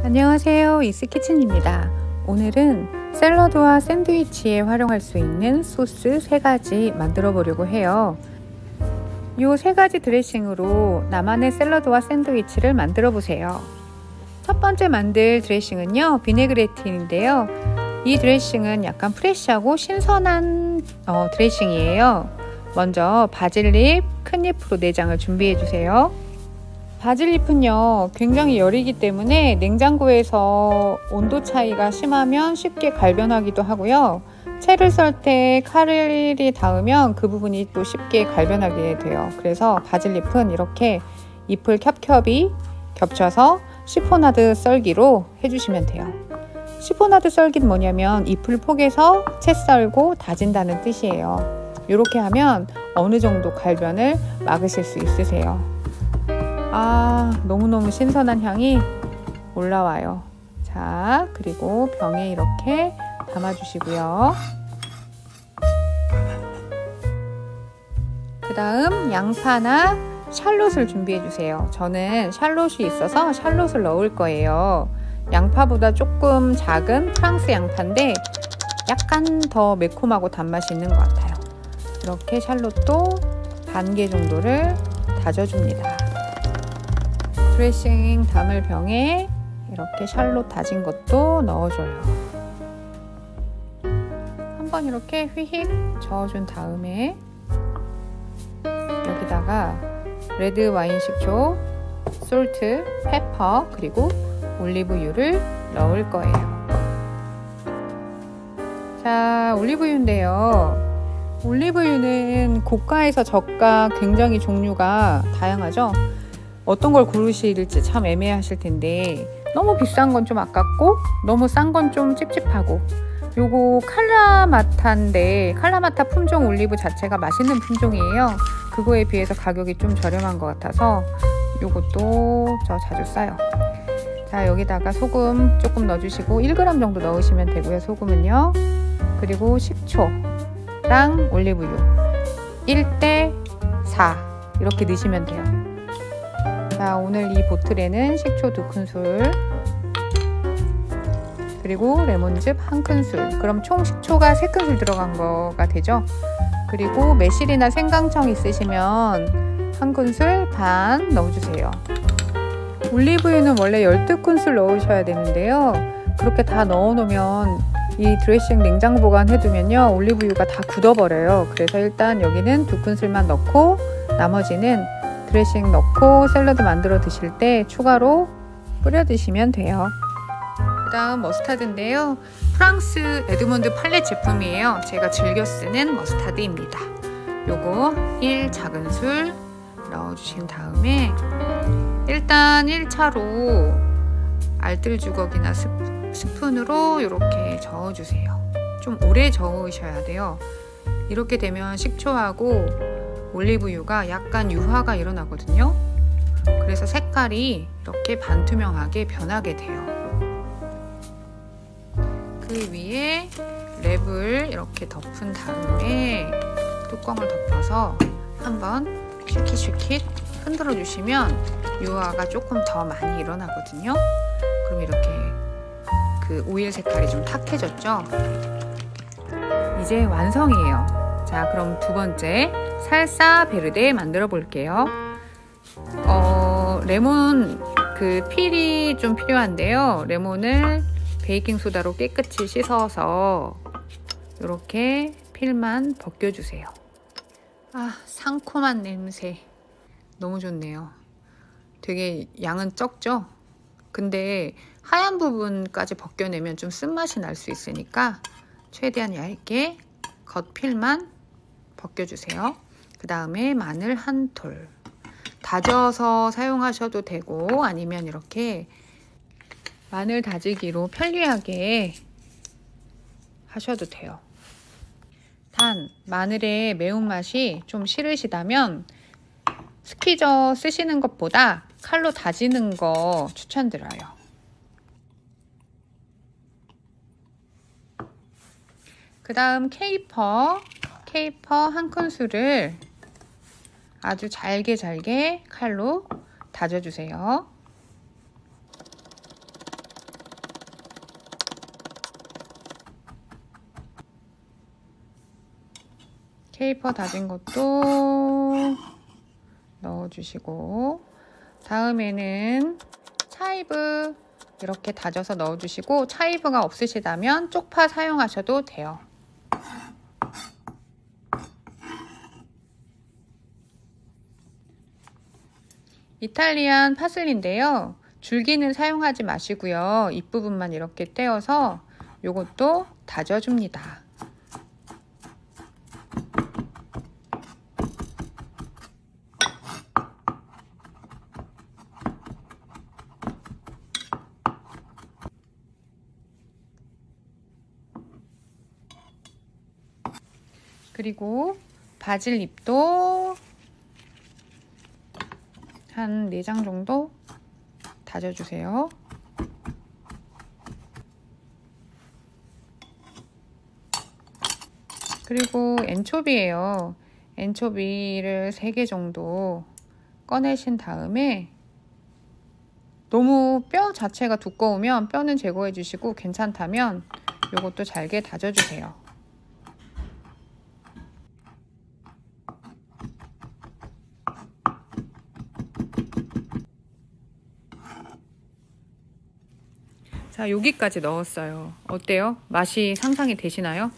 안녕하세요, 이스키친입니다. 오늘은 샐러드와 샌드위치에 활용할 수 있는 소스 3가지 만들어 보려고 해요. 이 3가지 드레싱으로 나만의 샐러드와 샌드위치를 만들어 보세요. 첫 번째 만들 드레싱은요, 비네그레틴인데요. 이 드레싱은 약간 프레쉬하고 신선한 드레싱이에요. 먼저 바질잎 큰 잎으로 4장을 준비해 주세요. 바질잎은요, 굉장히 열이기 때문에 냉장고에서 온도 차이가 심하면 쉽게 갈변하기도 하고요. 채를 썰 때 칼이 닿으면 그 부분이 또 쉽게 갈변하게 돼요. 그래서 바질잎은 이렇게 잎을 겹겹이 겹쳐서 시포나드 썰기로 해주시면 돼요. 시포나드 썰기는 뭐냐면 잎을 포개서 채 썰고 다진다는 뜻이에요. 이렇게 하면 어느 정도 갈변을 막으실 수 있으세요. 너무너무 신선한 향이 올라와요. 자, 그리고 병에 이렇게 담아주시고요. 그 다음 양파나 샬롯을 준비해 주세요. 저는 샬롯이 있어서 샬롯을 넣을 거예요. 양파보다 조금 작은 프랑스 양파인데 약간 더 매콤하고 단맛이 있는 것 같아요. 이렇게 샬롯도 반 개 정도를 다져줍니다. 드레싱 담을 병에 이렇게 샬롯 다진 것도 넣어줘요. 한번 이렇게 휘익 저어준 다음에 여기다가 레드 와인 식초, 솔트, 페퍼, 그리고 올리브유를 넣을 거예요. 자, 올리브유인데요. 올리브유는 고가에서 저가 굉장히 종류가 다양하죠. 어떤 걸 고르실지 참 애매하실 텐데 너무 비싼 건 좀 아깝고 너무 싼 건 좀 찝찝하고, 요거 칼라마타인데 칼라마타 품종 올리브 자체가 맛있는 품종이에요. 그거에 비해서 가격이 좀 저렴한 것 같아서 요것도 저 자주 싸요. 자, 여기다가 소금 조금 넣어주시고 1g 정도 넣으시면 되고요. 소금은요. 그리고 식초랑 올리브유 1:4 이렇게 넣으시면 돼요. 자, 오늘 이 보틀에는 식초 2큰술 그리고 레몬즙 1큰술, 그럼 총 식초가 3큰술 들어간 거가 되죠. 그리고 매실이나 생강청 있으시면 1큰술 반 넣어주세요. 올리브유는 원래 12큰술 넣으셔야 되는데요, 그렇게 다 넣어 놓으면 이 드레싱 냉장 보관해두면요 올리브유가 다 굳어버려요. 그래서 일단 여기는 2큰술만 넣고 나머지는 드레싱 넣고 샐러드 만들어 드실 때 추가로 뿌려 드시면 돼요. 그 다음 머스타드인데요, 프랑스 에드몬드 팔렛 제품이에요. 제가 즐겨 쓰는 머스타드입니다. 요거 1작은술 넣어주신 다음에 일단 1차로 알뜰 주걱이나 스푼으로 이렇게 저어주세요. 좀 오래 저으셔야 돼요. 이렇게 되면 식초하고 올리브유가 약간 유화가 일어나거든요. 그래서 색깔이 이렇게 반투명하게 변하게 돼요. 그 위에 랩을 이렇게 덮은 다음에 뚜껑을 덮어서 한번 슈킷슈킷 흔들어 주시면 유화가 조금 더 많이 일어나거든요. 그럼 이렇게 그 오일 색깔이 좀 탁해졌죠? 이제 완성이에요. 자, 그럼 두 번째 살사 베르데 만들어 볼게요. 레몬 그 필이 좀 필요한데요. 레몬을 베이킹소다로 깨끗이 씻어서 이렇게 필만 벗겨주세요. 상콤한 냄새 너무 좋네요. 되게 양은 적죠? 근데 하얀 부분까지 벗겨내면 좀 쓴맛이 날 수 있으니까 최대한 얇게 겉필만 벗겨주세요. 그 다음에 마늘 1톨 다져서 사용하셔도 되고 아니면 이렇게 마늘 다지기로 편리하게 하셔도 돼요. 단, 마늘의 매운맛이 좀 싫으시다면 스퀴저 쓰시는 것보다 칼로 다지는 거 추천드려요. 그 다음 케이퍼 1큰술을 아주 잘게 칼로 다져주세요. 케이퍼 다진 것도 넣어주시고, 다음에는 차이브 이렇게 다져서 넣어주시고, 차이브가 없으시다면 쪽파 사용하셔도 돼요. 이탈리안 파슬리인데요. 줄기는 사용하지 마시고요. 잎부분만 이렇게 떼어서 요것도 다져줍니다. 그리고 바질 잎도 한 4장 정도 다져주세요. 그리고 엔초비예요. 엔초비를 3개 정도 꺼내신 다음에, 너무 뼈 자체가 두꺼우면 뼈는 제거해 주시고, 괜찮다면 이것도 잘게 다져주세요. 자, 여기까지 넣었어요. 어때요? 맛이 상상이 되시나요?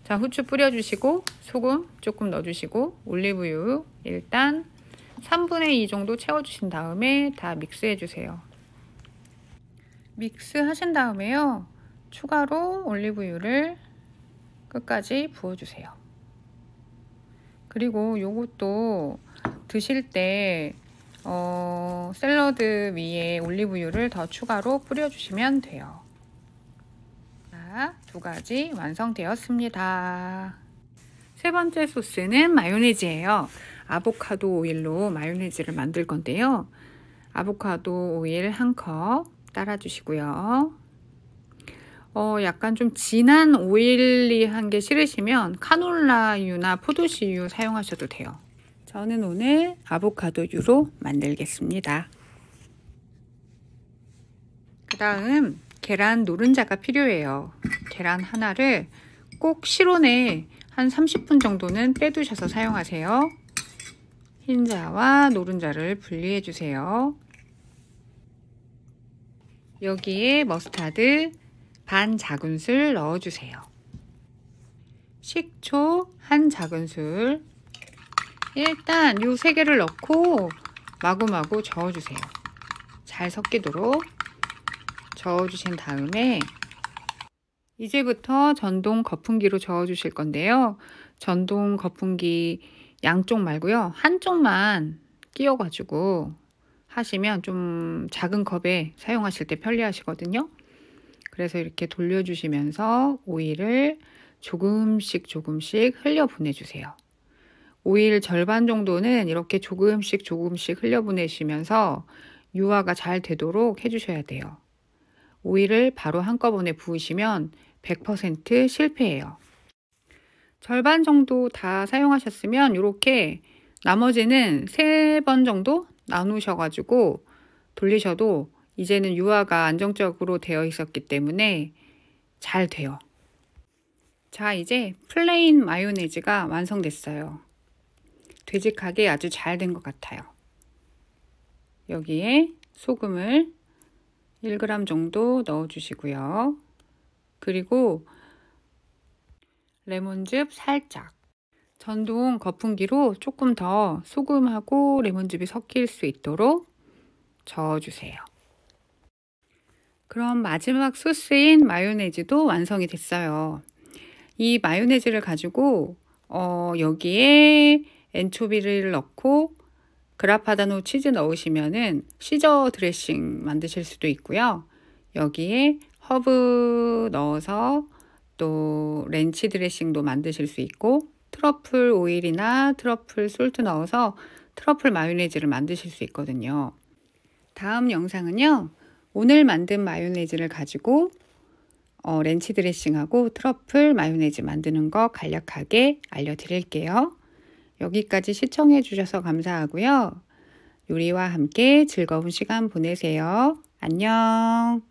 자, 후추 뿌려주시고, 소금 조금 넣어주시고, 올리브유 일단 3분의 2 정도 채워주신 다음에 다 믹스해주세요. 믹스 하신 다음에요, 추가로 올리브유를 끝까지 부어주세요. 그리고 요것도 드실 때 샐러드 위에 올리브유를 더 추가로 뿌려주시면 돼요. 자, 2가지 완성되었습니다. 세 번째 소스는 마요네즈예요. 아보카도 오일로 마요네즈를 만들 건데요. 아보카도 오일 1컵 따라주시고요. 약간 좀 진한 오일리한 게 싫으시면 카놀라유나 포도씨유 사용하셔도 돼요. 저는 오늘 아보카도유로 만들겠습니다. 그 다음 계란 노른자가 필요해요. 계란 하나를 꼭 실온에 한 30분 정도는 빼두셔서 사용하세요. 흰자와 노른자를 분리해 주세요. 여기에 머스타드 반 작은술 넣어주세요. 식초 1작은술. 일단 요 3개를 넣고 마구마구 저어주세요. 잘 섞이도록 저어주신 다음에 이제부터 전동 거품기로 저어주실 건데요. 전동 거품기 양쪽 말고요, 한쪽만 끼워가지고 하시면 좀 작은 컵에 사용하실 때 편리하시거든요. 그래서 이렇게 돌려주시면서 오일을 조금씩 흘려 보내주세요. 오일 절반 정도는 이렇게 조금씩 흘려 보내시면서 유화가 잘 되도록 해주셔야 돼요. 오일을 바로 한꺼번에 부으시면 100% 실패예요. 절반 정도 다 사용하셨으면 이렇게 나머지는 3번 정도 나누셔가지고 돌리셔도 이제는 유화가 안정적으로 되어 있었기 때문에 잘 돼요. 자, 이제 플레인 마요네즈가 완성됐어요. 되직하게 아주 잘 된 것 같아요. 여기에 소금을 1g 정도 넣어주시고요. 그리고 레몬즙 살짝. 전동 거품기로 조금 더 소금하고 레몬즙이 섞일 수 있도록 저어주세요. 그럼 마지막 소스인 마요네즈도 완성이 됐어요. 이 마요네즈를 가지고 여기에 엔초비를 넣고 그라파다노 치즈 넣으시면은 시저 드레싱 만드실 수도 있고요. 여기에 허브 넣어서 또 렌치 드레싱도 만드실 수 있고, 트러플 오일이나 트러플 솔트 넣어서 트러플 마요네즈를 만드실 수 있거든요. 다음 영상은요, 오늘 만든 마요네즈를 가지고 렌치 드레싱하고 트러플 마요네즈 만드는 거 간략하게 알려드릴게요. 여기까지 시청해 주셔서 감사하고요. 요리와 함께 즐거운 시간 보내세요. 안녕.